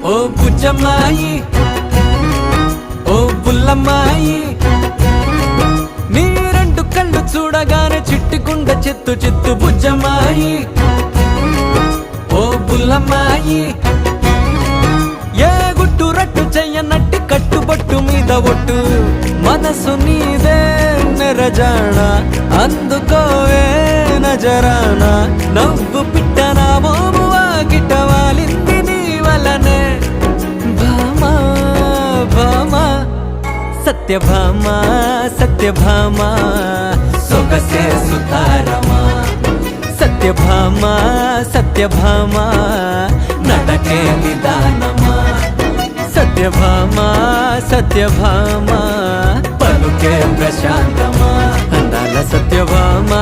ఓ బుజ్జమ్మాయి ఓ బుల్లమ్మాయి నీ రెండు కళ్ళు చూడగానే చిట్టుకుండ చిత్తు చిత్తు బుజ్జమ్మాయి ఓ బుల్లమ్మాయి ఏ గుట్టు రట్టు చెయ్యనట్టి కట్టుబట్టు మీద ఒట్టు మనసు నీదే నెరజాణ అందుకోవే నజరానా నవ్వు పిట్టనా మోము వాకిట వాలింది నీ వలనే భామా భామా సత్యభామా సత్యభామా సొగసే సుతారమా సత్యభామా సత్యభామా నడకే నిదానమా సత్యభామా సత్యభామా పలుకే ప్రశాంతమా అందాల సత్యభామా